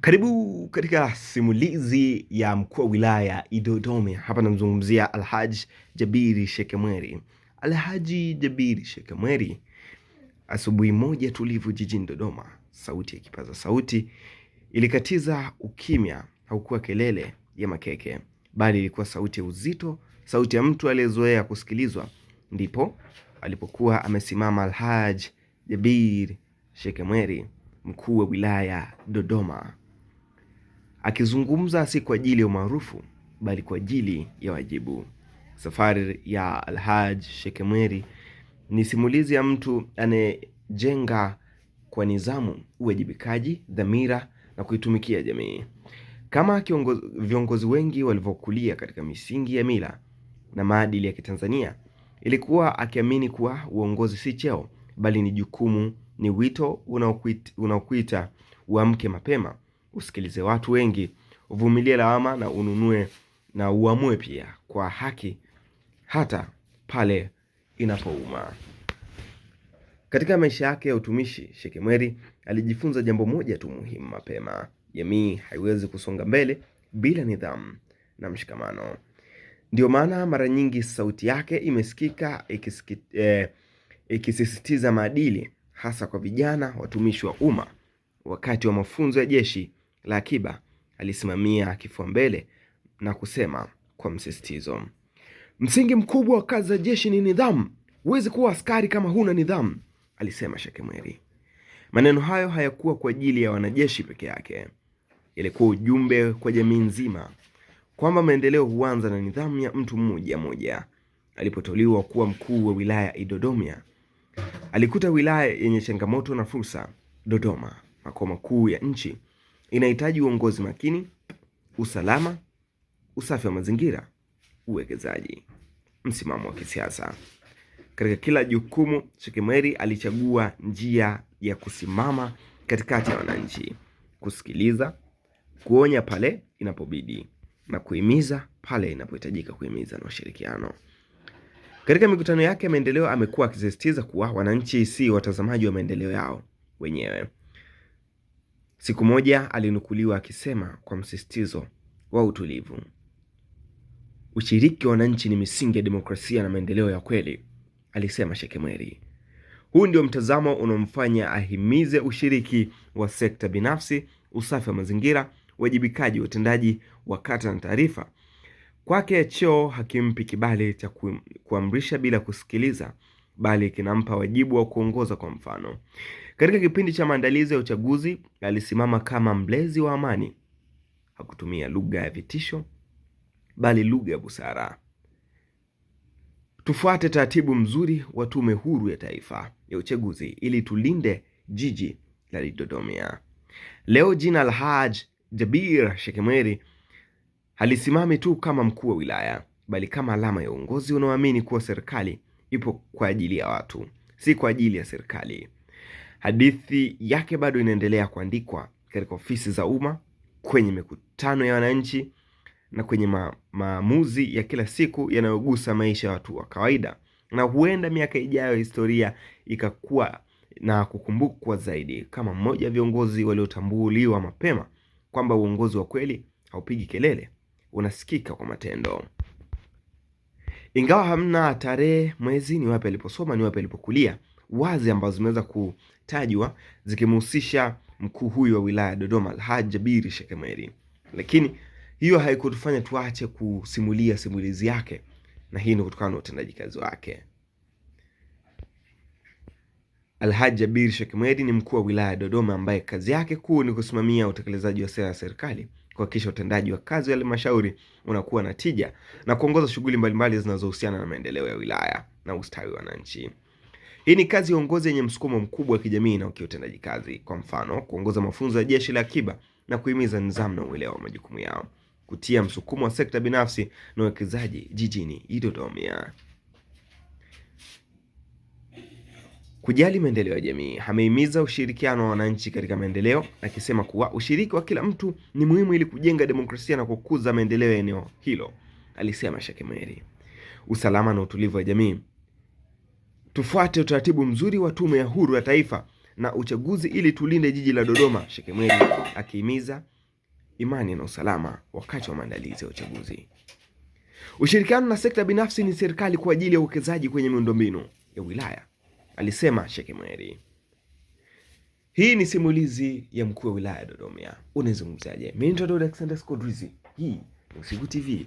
Karibu katika simulizi ya mkuu wa wilaya Dodoma. Hapa namzungumzia Alhaji Jabir Shekemweri. Alhaji Jabir Shekemweri, asubuhi moja tulivu jijini Dodoma, sauti ya kipaza sauti ilikatiza ukimya. Haukuwa kelele ya makeke, bali ilikuwa sauti ya uzito, sauti ya mtu aliyezoea kusikilizwa. Ndipo alipokuwa amesimama Alhaji Jabir Shekemweri, mkuu wa wilaya Dodoma, akizungumza si kwa ajili ya umaarufu, bali kwa ajili ya wajibu. Safari ya Alhaji Shekemweri ni simulizi ya mtu anayejenga kwa nidhamu, uwajibikaji, dhamira na kuitumikia jamii. Kama viongozi wengi walivyokulia katika misingi ya mila na maadili ya Kitanzania, ilikuwa akiamini kuwa uongozi si cheo, bali ni jukumu, ni wito unaokuita uamke mapema, usikilize watu wengi, uvumilie lawama na ununue na uamue pia kwa haki hata pale inapouma. Katika maisha yake ya utumishi, Shekemweri alijifunza jambo moja tu muhimu mapema: jamii haiwezi kusonga mbele bila nidhamu na mshikamano. Ndio maana mara nyingi sauti yake imesikika ikisisitiza maadili, hasa kwa vijana watumishi wa umma. Wakati wa mafunzo ya jeshi la akiba, alisimamia kifua mbele na kusema kwa msisitizo, msingi mkubwa wa kazi za jeshi ni nidhamu. Huwezi kuwa askari kama huna nidhamu, alisema Shekemweri. Maneno hayo hayakuwa kwa ajili ya wanajeshi peke yake, ilikuwa ujumbe kwa jamii nzima kwamba maendeleo huanza na nidhamu ya mtu mmoja mmoja. Alipoteuliwa kuwa mkuu wa wilaya Dodoma, alikuta wilaya yenye changamoto na fursa. Dodoma, makao makuu ya nchi, inahitaji uongozi makini, usalama, usafi wa mazingira, uwekezaji, msimamo wa kisiasa. Katika kila jukumu, Shekemweri alichagua njia ya kusimama katikati ya wananchi, kusikiliza, kuonya pale inapobidi na kuhimiza pale inapohitajika kuhimiza na ushirikiano. Katika mikutano yake ya maendeleo, amekuwa akisisitiza kuwa wananchi si watazamaji wa maendeleo yao wenyewe. Siku moja alinukuliwa akisema kwa msisitizo wa utulivu, ushiriki wa wananchi ni misingi ya demokrasia na maendeleo ya kweli, alisema Shekemweri. Huu ndio mtazamo unaomfanya ahimize ushiriki wa sekta binafsi, usafi wa mazingira, uwajibikaji wa utendaji wa kata na taarifa. Kwake cheo hakimpi kibali cha kuamrisha bila kusikiliza, bali kinampa wajibu wa kuongoza kwa mfano. Katika kipindi cha maandalizi ya uchaguzi, alisimama kama mlezi wa amani. Hakutumia lugha ya vitisho, bali lugha ya busara. Tufuate taratibu mzuri wa Tume Huru ya Taifa ya Uchaguzi ili tulinde jiji la Dodoma. Leo jina Alhaji Jabir Shekemweri halisimami tu kama mkuu wa wilaya, bali kama alama ya uongozi unaoamini kuwa serikali ipo kwa ajili ya watu, si kwa ajili ya serikali. Hadithi yake bado inaendelea kuandikwa katika ofisi za umma, kwenye mikutano ya wananchi na kwenye maamuzi ya kila siku yanayogusa maisha ya watu wa kawaida. Na huenda miaka ijayo historia ikakuwa na kukumbukwa zaidi kama mmoja wa viongozi waliotambuliwa mapema kwamba uongozi wa kweli haupigi kelele, unasikika kwa matendo. Ingawa hamna tarehe, mwezi, ni wapi aliposoma, ni wapi alipokulia wazi ambazo zimeweza kutajwa zikimhusisha mkuu huyu wa wilaya Dodoma, Alhaji Jabir Shekemweri, lakini hiyo haikutufanya tuache kusimulia simulizi yake, na hii ni kutokana na utendaji kazi wake. Alhaji Jabir Shekemweri ni mkuu wa wilaya Dodoma ambaye kazi yake kuu ni kusimamia utekelezaji wa sera ya serikali, kuhakikisha utendaji wa kazi wa halmashauri unakuwa na tija na kuongoza shughuli mbalimbali zinazohusiana na maendeleo ya wilaya na ustawi wa wananchi. Hii ni kazi ya uongozi yenye msukumo mkubwa wa kijamii na kiutendaji kazi. Kwa mfano, kuongoza mafunzo ya jeshi la akiba na kuhimiza nidhamu na uelewa wa majukumu yao, kutia msukumo wa sekta binafsi na uwekezaji jijini Dodoma, kujali maendeleo ya jamii. Amehimiza ushirikiano wa wananchi katika maendeleo, akisema kuwa ushiriki wa kila mtu ni muhimu ili kujenga demokrasia na kukuza maendeleo ya eneo hilo, alisema Shekemweri. Usalama na utulivu wa jamii. Tufuate utaratibu mzuri wa Tume Huru ya Taifa na uchaguzi ili tulinde jiji la Dodoma, Sheikh Mweri akihimiza imani na usalama wakati wa maandalizi ya uchaguzi. Ushirikiano na sekta binafsi ni serikali kwa ajili ya uwekezaji kwenye miundombinu ya wilaya, alisema Sheikh Mweri. Hii ni simulizi ya mkuu wa wilaya ya Dodoma. Unazungumzaje? Mimi ni Alexander Scott Rizzi. Hii ni Usiku TV.